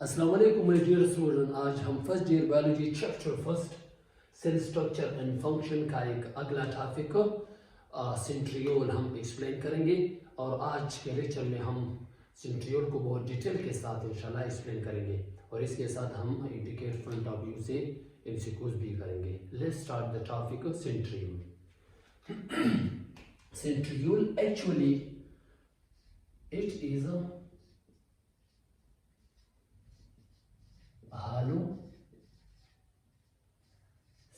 अस्सलाम वालेकुम my dear student. आज हम first year biology chapter first cell structure and function का एक अगला टॉपिक सेंट्रियोल हम एक्सप्लेन करेंगे और आज के लेक्चर में हम सेंट्रियोल को बहुत डिटेल के साथ इंशाल्लाह एक्सप्लेन करेंगे और इसके साथ हम इंडिकेट फ्रंट ऑफ व्यू से एमसीक्यूज भी करेंगे। Let's start the topic centriole. Centriole actually it is a hollow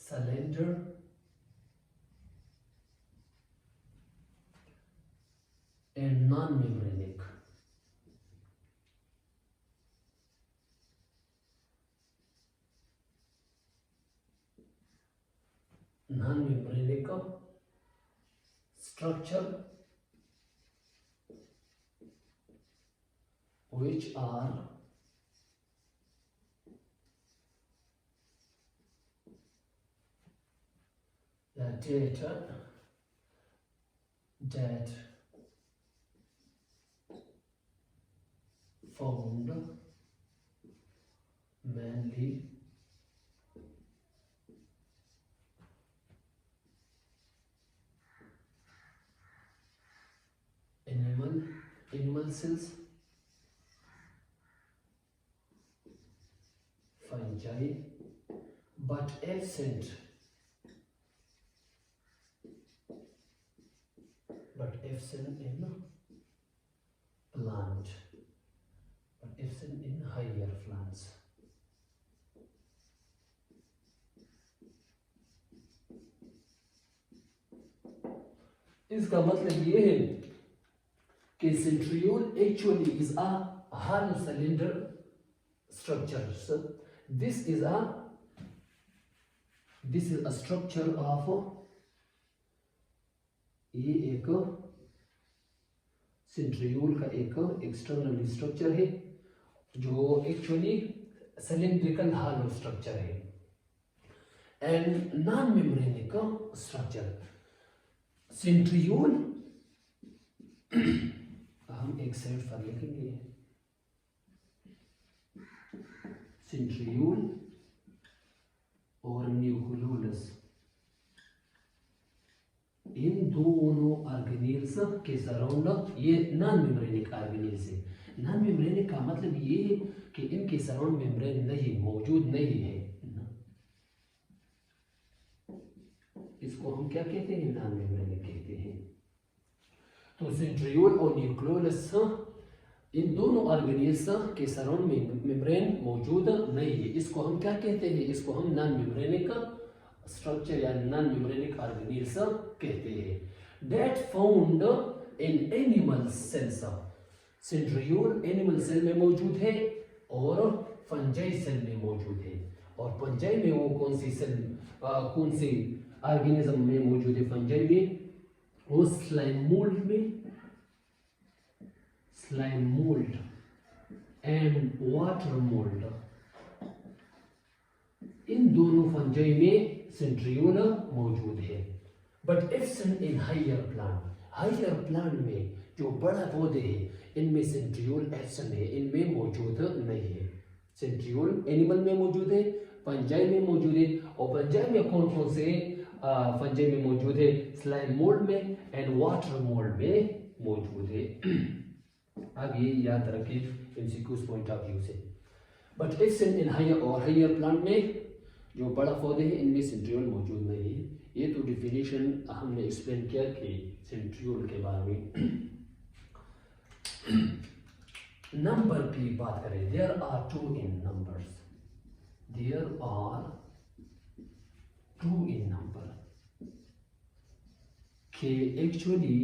cylinder and non-membranic. Non-membranic structure which are the data that found mainly animal cells, fungi, but absent in plant, but absent in higher plants. इसका मतलब ये है कि centriole actually is a hollow cylinder structure. So this is a structure of ये एक centriole का एक external structure है जो एक्चुअली सिलिंड्रिकल हालो स्ट्रक्चर है and non membranic structure. Centriole हम एक साइड पर लिखेंगे सेंट्रियोल और न्यूक्लियोलस, इन दोनों ऑर्गेनेल्स के सराउंड ये नॉन मेम्ब्रेनिक ऑर्गेनेल्स है। नॉन मेम्ब्रेनिक का मतलब ये है कि इनके सराउंड मेम्ब्रेन नहीं मौजूद नहीं है। इसको हम क्या कहते हैं? नॉन मेम्ब्रेनिक कहते हैं। तो सेंट्रियोल और न्यूक्लियोलस इन दोनों ऑर्गेनेल्स के सराउंड मेम्ब्रेन मौजूद नहीं है। इसको हम क्या कहते हैं? इसको हम नॉन मेम्ब्रेनिक स्ट्रक्चर या नॉन मेम्ब्रेनिक ऑर्गेनेल्स कहते हैं। That found in animal cells, centriole animal cell में मौजूद है और फंजाई सेल में मौजूद है। और फंजाई में वो कौन सी सेल कौन सी ऑर्गेनिज्म में मौजूद है? फंजाई में वो slime mould and water mould, इन दोनों फंजाई में सेंट्रियोल मौजूद है। But absent in higher plant में जो बड़ा पौधे हैं इनमें सेंट्रियोल एब्सेंट है, इनमें मौजूद नहीं है। सेंट्रियोल एनिमल में मौजूद है, फंजाई में मौजूद है। और फंजाई में कौन कौन से फंजाई में मौजूद है? स्लाइम मोल्ड में एंड वाटर मोल्ड में मौजूद है। अब ये याद रखें एमसीक्यूज पॉइंट ऑफ व्यू से। But absent in higher plant में जो बड़ा पौधे हैं इनमें सेंट्रियोल मौजूद नहीं है। ये तो डिफिनेशन हमने एक्सप्लेन किया कि सेंट्रियोल के बारे में। नंबर की बात करें, there are two in number कि एक्चुअली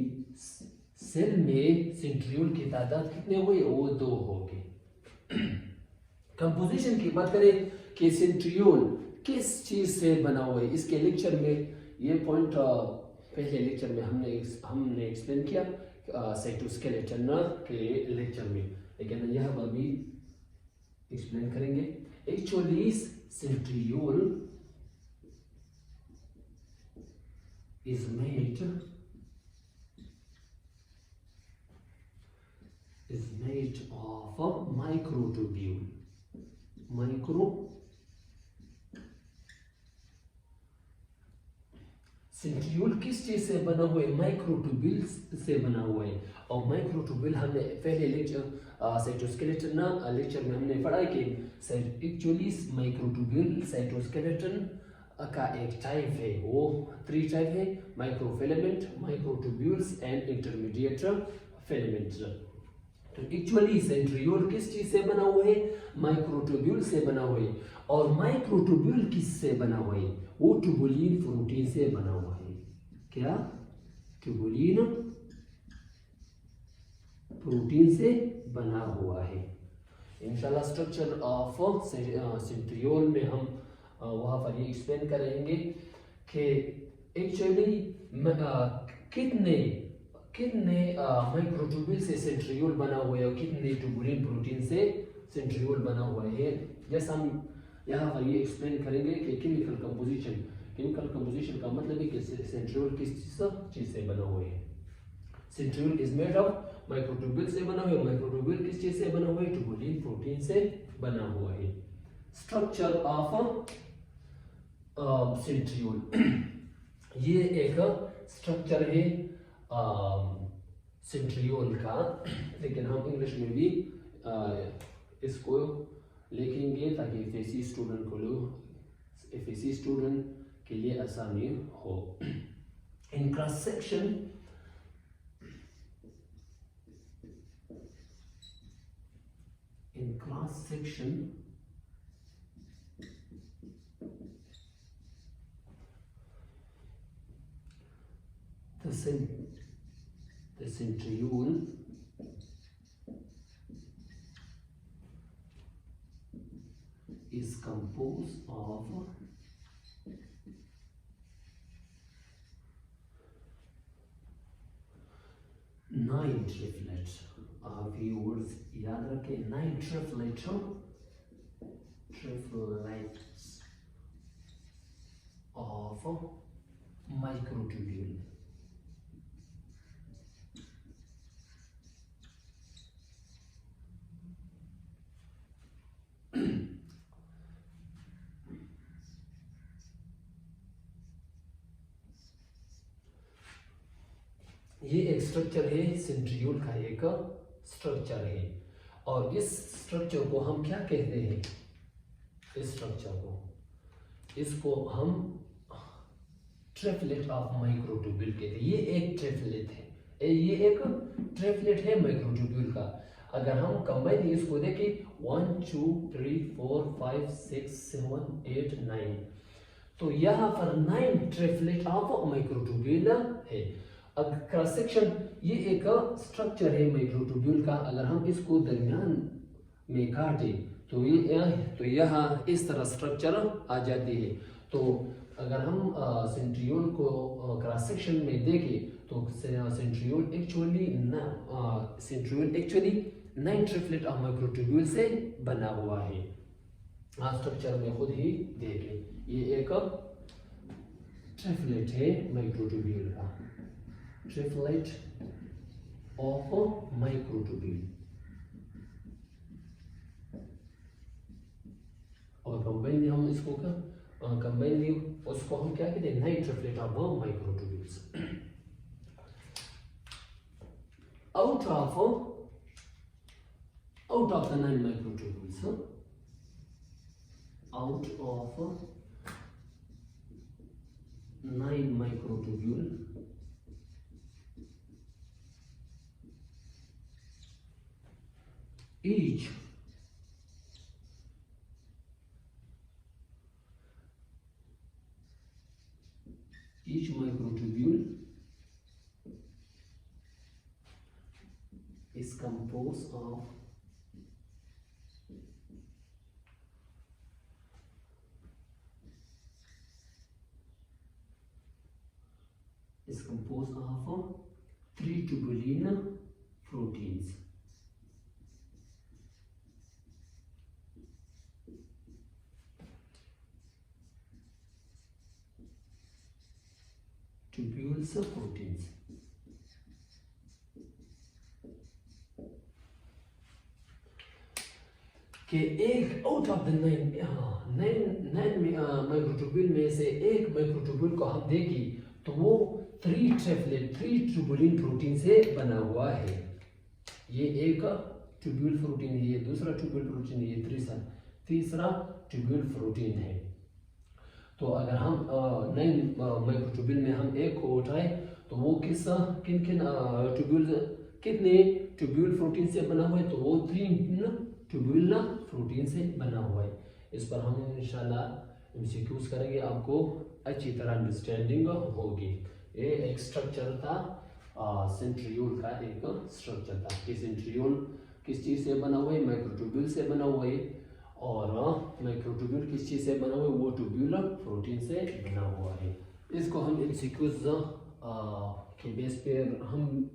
सेल में सेंट्रियोल की तादाद कितने हुए? वो 2 हो गए। कंपोजिशन की बात करें कि सेंट्रियोल किस चीज से बना हुआ है, इसके लेक्चर में ये पॉइंट पहले लेक्चर में हमने एक्सप्लेन किया साइटोस्केलेटन के लेक्चर में, लेकिन यह अभी एक्सप्लेन करेंगे। Actually centriole is made of a microtubule. Micro centriole किस चीज से बना हुआ है? माइक्रोट्यूब्यूल से बना हुआ है। और माइक्रोट्यूब्यूल हमने पहले साइटोस्केलेटन लेक्चर में हमने पढ़ा है कि एक्चुअली माइक्रोट्यूब्यूल साइटोस्केलेटन का एक टाइप है। वो 3 टाइप है, microfilament, microtubules and intermediate filament. तो एक्चुअली सेंट्रियोल किस चीज से बना हुआ है? माइक्रोट्यूब्यूल से बना हुआ है। और माइक्रोट्यूब्यूल किस से बना हुआ है? वो ट्यूबुलिन प्रोटीन से बना हुआ है। क्या? ट्यूबुलिन प्रोटीन से बना हुआ है। इंशाल्लाह स्ट्रक्चर ऑफ सेंट्रियोल में हम वहां पर ये एक्सप्लेन करेंगे कि एक्चुअली कितने माइक्रोट्यूब्यूल से सेंट्रियोल बना हुआ है और कितने ट्यूबुलिन प्रोटीन से सेंट्रियोल बना हुआ है। जैसा हम यहाँ पर ये एक्सप्लेन करेंगे कि केमिकल कंपोजिशन का मतलब है कि सेंट्रियोल किस चीज से बना हुआ है। Centriole is made of microtubule से बना हुआ है। माइक्रोट्यूब्यूल किस चीज से बना हुआ है? ट्यूबुलिन प्रोटीन से बना हुआ है। स्ट्रक्चर ऑफ सेंट्रियोल ये एक स्ट्रक्चर है सेंट्रियोल का, लेकिन हम इंग्लिश में भी इसको लिखेंगे ताकि एफएससी स्टूडेंट के लिए आसानी हो। In cross section the centriole is composed of 9 triplets। viewers याद रखें 9 triplets of microtubule। ये एक स्ट्रक्चर है, सेंट्रियोल का एक स्ट्रक्चर है। और इस स्ट्रक्चर को हम क्या कहते हैं? इस स्ट्रक्चर को इसको हम ट्रिपलेट ऑफ माइक्रोट्यूब्यूल कहते हैं। ये एक ट्रिपलेट है, ये एक ट्रिपलेट है माइक्रोट्यूब्यूल का। अगर हम कंबाइन इसको देखें 1 2 3 4 5 6 7 8 9, तो यहाँ पर 9 ट्रिपलेट ऑफ माइक्रोट्यूब्यूल है। अब क्रॉस सेक्शन ये एक स्ट्रक्चर है माइक्रोट्यूब्यूल का। अगर हम इसको दरमियान में काटे तो यहाँ इस तरह स्ट्रक्चर आ जाती है। तो अगर हम सेंट्रियोल को क्रॉस सेक्शन में देखें तो centriole actually 9 triplet of microtubule से बना हुआ है। स्ट्रक्चर में खुद ही देखें, ये एक ट्रिपलेट है माइक्रोट्यूब्यूल का, ट्रिपलेट ऑफ माइक्रोट्यूब्यूल। और कंबाइन हम इसको उसको हम क्या कहते हैं? 9 triplet of microtubules. out of the 9 microtubules, out of 9 microtubule, each microtubule is composed of is composed of 3 tubulin proteins. Tubules of proteins. कि एक out of the nine microtubule में से एक माइक्रोट्यूब्यूल को हम देखें तो वो 3 ट्यूबुलिन प्रोटीन से बना हुआ है। ये एक ट्यूब्यूल प्रोटीन है, ये दूसरा ट्यूब्यूल प्रोटीन है, ये तीसरा ट्यूब्यूल प्रोटीन है। तो अगर हम 9 माइक्रोट्यूब्यूल में हम एक को उठाए तो वो कितने ट्यूब्यूल प्रोटीन से बना हुआ है, तो वो 3 ट्यूब्यूल प्रोटीन से बना हुआ है। इस पर हम इंशाल्लाह एमसीक्यूज करेंगे, आपको अच्छी तरह अंडरस्टैंडिंग होगी। ये एक स्ट्रक्चर था सेंट्रियोल का, एक स्ट्रक्चर था कि सेंट्रियोल किस चीज़ से बना हुआ है, माइक्रोट्यूब्यूल से बना हुआ है, और माइक्रोट्यूब्यूल किस चीज़ से बना हुआ है, वो ट्यूब्यूलर प्रोटीन से बना हुआ है। इसको हम एमसीक्यूज के बेस पर हम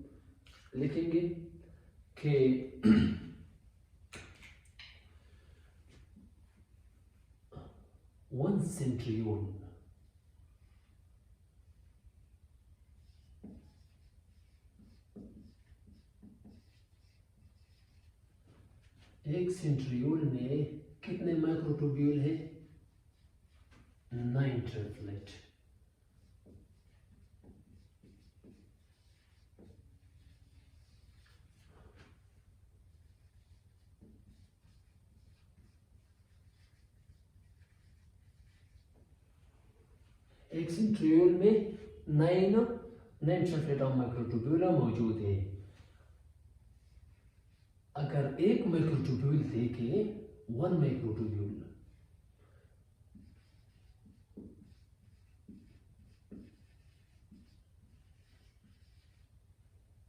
लिखेंगे कि one centriole एक सेंट्रियोल में कितने माइक्रोट्यूब्यूल है? 9 ट्रिपलेट। एक सेंट्रियोल में 9 ट्रिपलेट ऑफ माइक्रोट्यूब्यूल मौजूद है। अगर एक माइक्रोट्यूब्यूल देखे 1 माइक्रोट्यूब्यूल,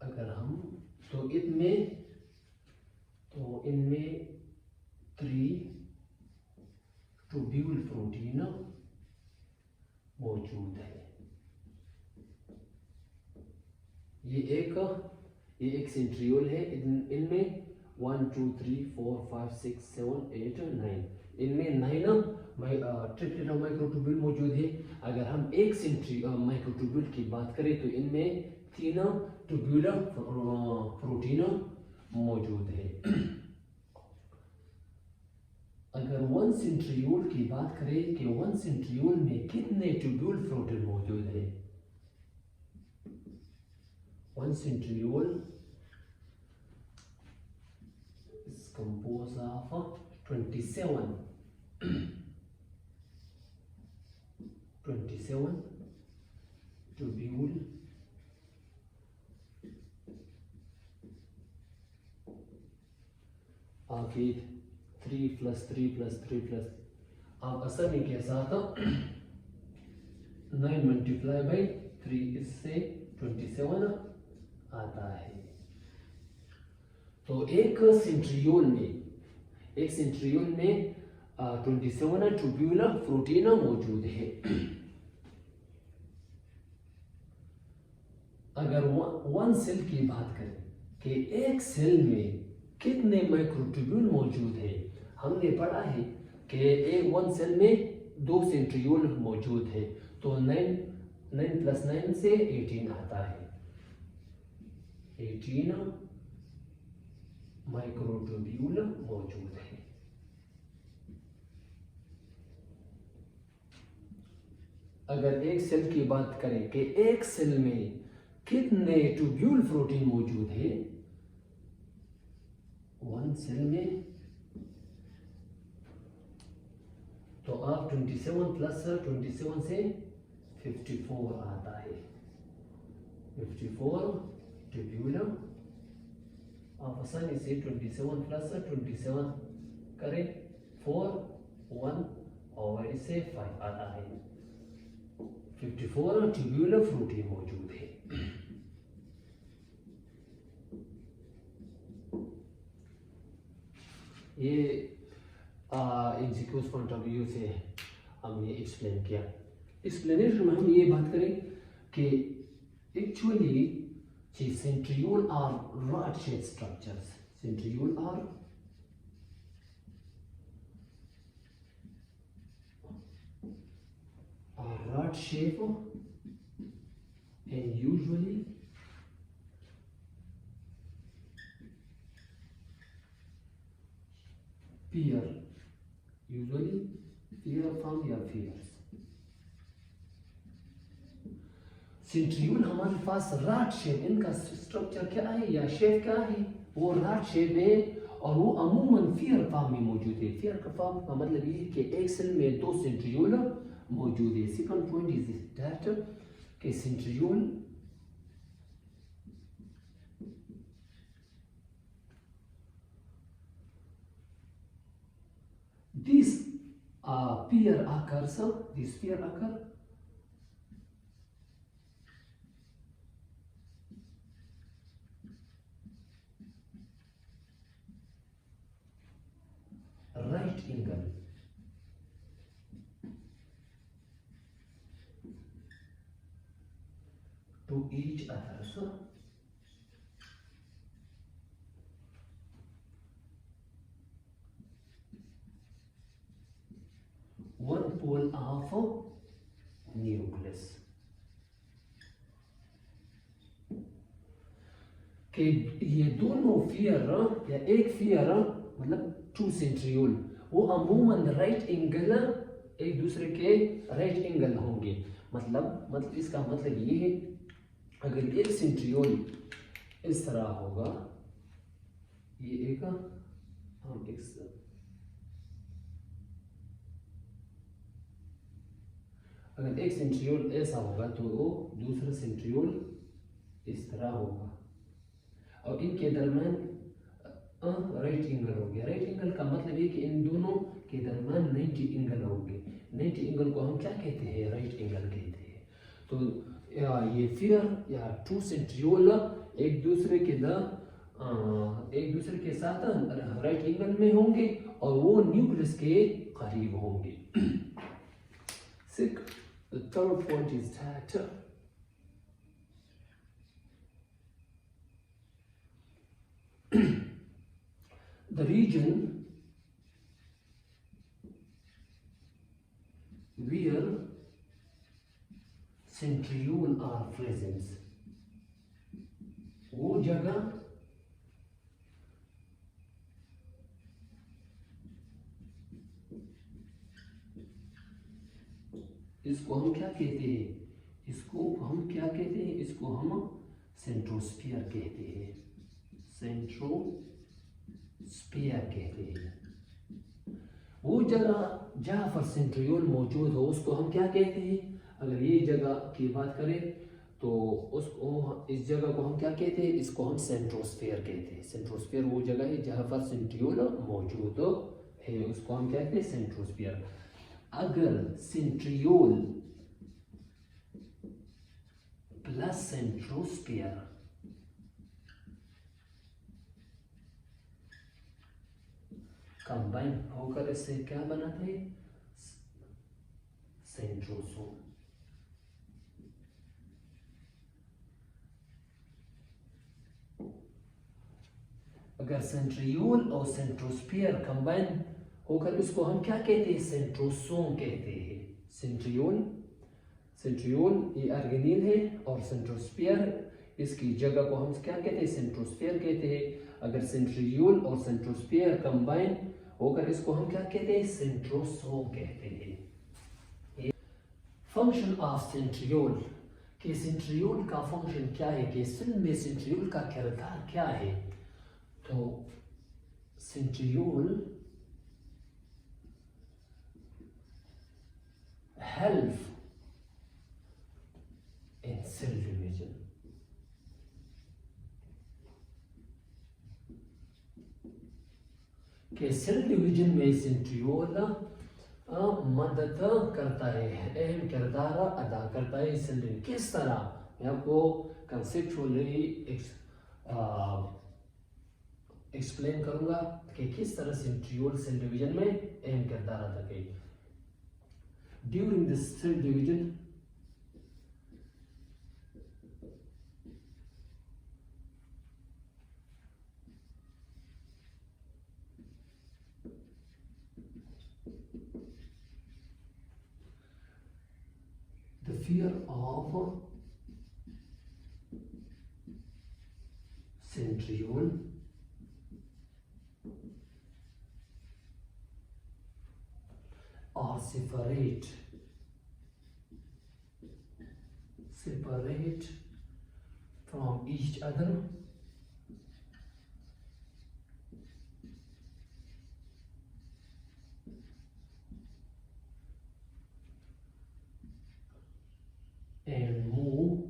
अगर हम तो इनमें 3 ट्यूब्यूल प्रोटीन मौजूद है। ये एक सेंट्रियोल है, इनमें 1 2 3 4 5 6 7 8 9, इनमें 9 ट्रिपलेट ऑफ माइक्रोट्यूब्यूल मौजूद है। अगर हम एक माइक्रोट्यूब्यूल की बात करें तो इनमें 3 ट्यूब्यूलर प्रोटीन मौजूद है। अगर 1 सेंट्रियोल की बात करें कि 1 सेंट्रियोल में कितने ट्यूब्यूल प्रोटीन मौजूद है, 1 centriole is composed of 27 tubule आगे 3 + 3 + 3 + आप आसानी के साथ 9 × 3 इससे 27 आता है। तो एक सेंट्रियोल में 27 ट्यूब्यूलर प्रोटीन मौजूद है। अगर 1 सेल की बात करें कि एक सेल में कितने माइक्रोट्यूब्यूल मौजूद है, हमने पढ़ा है कि एक 1 सेल में 2 सेंट्रियोल मौजूद है, तो 9 + 9 से 18 आता है। 18 माइक्रोट्यूब्यूल मौजूद है। अगर एक सेल की बात करें कि एक सेल में कितने ट्यूब्यूल प्रोटीन मौजूद है, 1 सेल में, तो आप 27 + 27 से 54 आता है। 54 ट्यूब्यूलर, आप आसानी से 27 + 27 करें, 4 1 और इससे 5 आता है। 54 ट्यूब्यूलर प्रोटीन मौजूद है। ये एमसीक्यूज पॉइंट ऑफ व्यू से हमने एक्सप्लेन किया। एक्सप्लेनेशन में हम ये बात करें कि actually centriole are rod-shaped structures. Centriole are rod-shaped and usually pair usually fear from या fears। सेंट्रियोल हमारे पास राट शेप, इनका स्ट्रक्चर क्या है या शेप क्या है, वो राट शेप है और वो अमूमन फियर फॉर्म में मौजूद है। फियर का फॉर्म का मतलब ये है कि एक सेल में दो सेंट्रियोल मौजूद है। सेकंड पॉइंट इज दैट कि centriole this pair occurs, this pair occur right angle to each other। So one pole of nucleus कि ये दोनों फियर या एक फियर मतलब टू सेंट्रियोल वो अमूमन राइट एंगल एक दूसरे के राइट एंगल होंगे। मतलब इसका मतलब ये है अगर एक सेंट्रियोल इस तरह होगा, ये एक हम अगर एक सेंट्रियोल ऐसा होगा तो वो दूसरा सेंट्रियोल इस तरह होगा और इनके दरम्यान राइट एंगल हो गया। राइट एंगल का मतलब ये कि इन दोनों के दरम्यान 90 एंगल होंगे। 90 एंगल को हम क्या कहते हैं, राइट एंगल कहते हैं। तो ये फिर या टू सेंट्रियोल एक दूसरे के साथ राइट एंगल में होंगे और वो न्यूक्लियस के करीब होंगे। The third point is that the region where centriole are present, वो जगह इसको हम क्या कहते हैं, इसको हम सेंट्रोस्फीयर कहते हैं। सेंट्रोस्फीयर कहते हैं वो जगह जहाँ पर सेंट्रियोल मौजूद हो उसको हम क्या कहते हैं। अगर ये जगह की बात करें तो उसको इस जगह को हम क्या कहते हैं, इसको हम सेंट्रोस्फीयर कहते हैं। सेंट्रोस्फीयर वो जगह है जहाँ पर सेंट्रियोल मौजूद है, उसको हम कहते हैं सेंट्रोस्फीयर। अगर सेंट्रियोल प्लस सेंट्रोस्फीयर कंबाइन होकर इससे क्या बनाते हैं, सेंट्रोसोम। अगर सेंट्रियोल और सेंट्रोस्फीयर कंबाइन होकर इसको हम क्या कहते हैं, सेंट्रोसोम कहते हैं। सेंट्रियोल ये ऑर्गेनील है और सेंट्रोस्फीयर इसकी जगह को हम क्या कहते हैं, सेंट्रोस्फीयर कहते हैं। अगर सेंट्रियोल और सेंट्रोस्फीयर कंबाइन होकर इसको हम क्या कहते हैं, सेंट्रोसोम कहते हैं। फंक्शन ऑफ सेंट्रियोल कि सेंट्रियोल का फंक्शन क्या है, कि सेल में सेंट्रियोल का किरदार क्या है। तो centriole help in cell division। कि सेल डिवीजन में सेंट्रियोल मदद करता है, अहम किरदार अदा करता है सेल डिवीजन। किस तरह, मैं आपको कंसेप्चुअली एक्सप्लेन करूंगा कि किस तरह सेंट्रियोल सेल डिवीजन में अहम किरदार अदा करेगी। During this cell division, the fear of centriole or separate from each other and move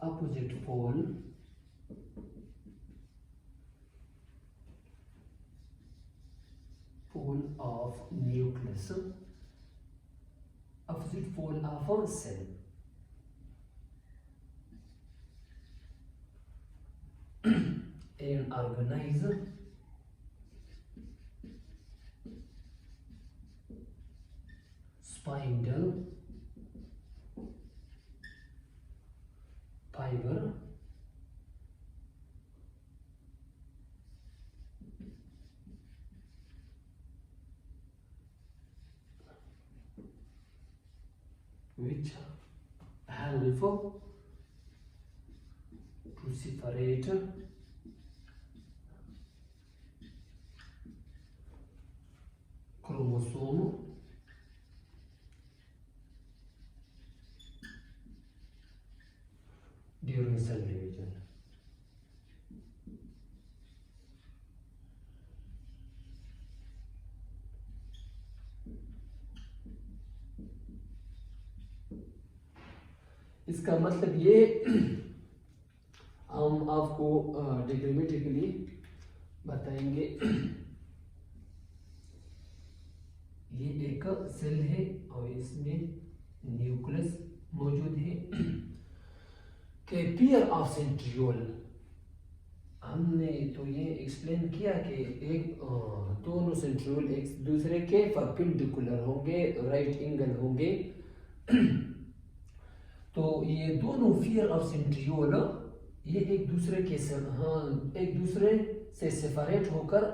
opposite pole of nucleus, opposite pole of a cell. And organize spindle fiber which help to separate chromosome during cell division. इसका मतलब ये हम आपको डिग्रामेटिकली बताएंगे। ये एक cell है और इसमें न्यूक्लियस मौजूद है। के पेयर ऑफ सेंट्रियोल, हमने तो ये एक्सप्लेन किया कि एक दोनों सेंट्रियोल एक दूसरे के परपेंडिकुलर होंगे, राइट एंगल होंगे। तो ये दोनों पेयर ऑफ सेंट्रियोल ये एक दूसरे से सेपरेट होकर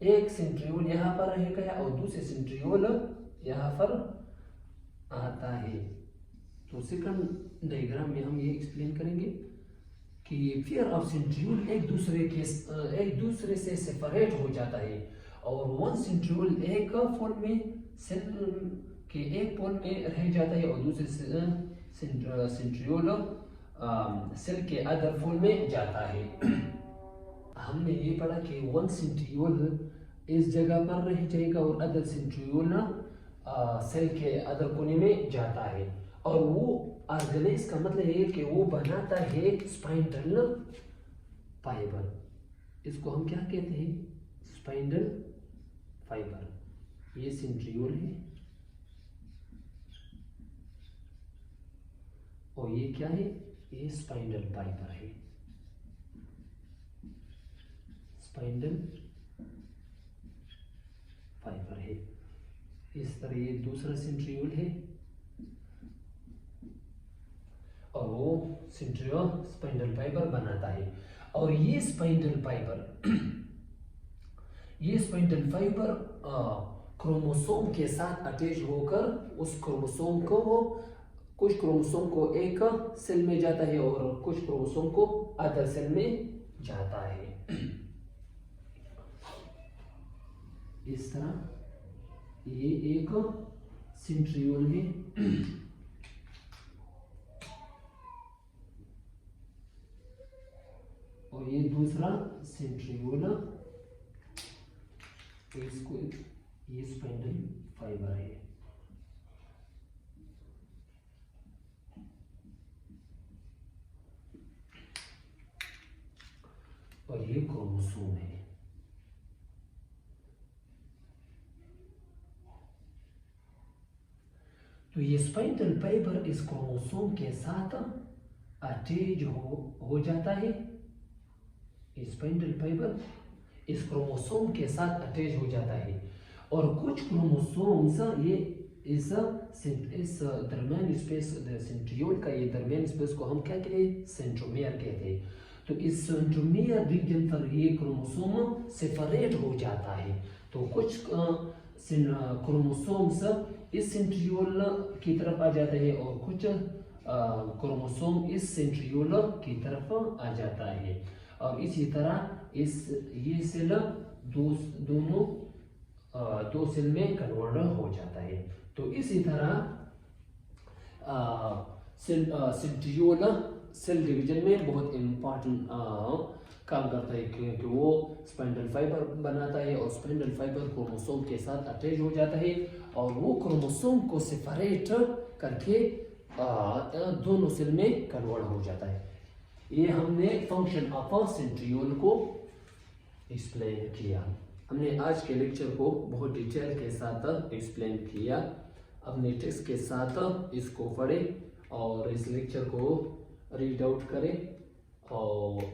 एक सेंट्रियोल यहाँ पर रहेगा और दूसरे सेंट्रियोल यहाँ पर आता है। तो सेकंड डायग्राम में हम ये एक्सप्लेन करेंगे कि पेयर ऑफ सेंट्रियोल एक दूसरे से सेपरेट हो जाता है और वन सेंट्रियोल एक पोल में सेल के एक पोल में रह जाता है और दूसरे सेंट्रियोल सेल के अदर पोल में जाता है। हमने ये पढ़ा कि वन सेंट्रियोल इस जगह पर रह जाएगा और अदर सेंट्रियोल सेल के अदर कोने में जाता है और वो ऑर्गेनाइज का मतलब है कि वो बनाता है स्पाइंडल फाइबर। इसको हम क्या कहते हैं? Spindle fibre. ये सेंट्रियोल है और ये क्या है? ये स्पाइंडल फाइबर है। स्पाइंडल फाइबर है। इस तरह ये दूसरा सेंट्रियोल है और वो सेंट्रियोल स्पाइंडल फाइबर बनाता है। और ये स्पाइंडल फाइबर क्रोमोसोम के साथ अटैच होकर उस क्रोमोसोम को कुछ क्रोमोसोम को एक सेल में जाता है और कुछ क्रोमोसोम को अदर सेल में जाता है। इस तरह ये एक सेंट्रियोल है और ये दूसरा सेंट्रियोल, इसको ये स्पाइंडल फाइबर है। और ये क्रोमोसोम है। तो ये स्पाइंडल फाइबर इस क्रोमोसोम के साथ अटैच हो जाता है। स्पाइंडल फाइबर इस क्रोमोसोम के साथ अटैच हो जाता है और कुछ क्रोमोसोम्स ये इस दरमियान स्पेस सेंट्रियोल का ये दरमियान स्पेस को हम क्या कहते हैं? सेंट्रोमियर कहते हैं। तो इस सेंट्रोमियर रीजन पर ये क्रोमोसोम सेपरेट हो जाता है। तो कुछ क्रोमोसोम्स इस सेंट्रियोल की तरफ आ जाता है और कुछ क्रोमोसोम इस सेंट्रियोल की तरफ आ जाता है। और इसी तरह ये सेल दो सेल में कन्वर्ट हो जाता है। तो इसी तरह सेंट्रियोल सेल डिवीजन में बहुत इम्पोर्टेंट काम करता है, क्योंकि वो स्पाइंडल फाइबर बनाता है और स्पाइंडल फाइबर क्रोमोसोम के साथ अटैच हो जाता है और वो क्रोमोसोम को सेपरेट करके दोनों सेल में कन्वर्ट हो जाता है। ये हमने फंक्शन ऑफ सेंट्रियोल को एक्सप्लेन किया। हमने आज के लेक्चर को बहुत डिटेल के साथ एक्सप्लेन किया। अपने टेक्स्ट के साथ इसको पढ़ें और इस लेक्चर को रीड आउट करें, और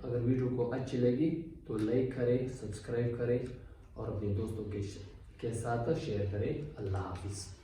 अगर वीडियो को अच्छी लगी तो लाइक करें, सब्सक्राइब करें और अपने दोस्तों के साथ शेयर करें। अल्लाह हाफिज़।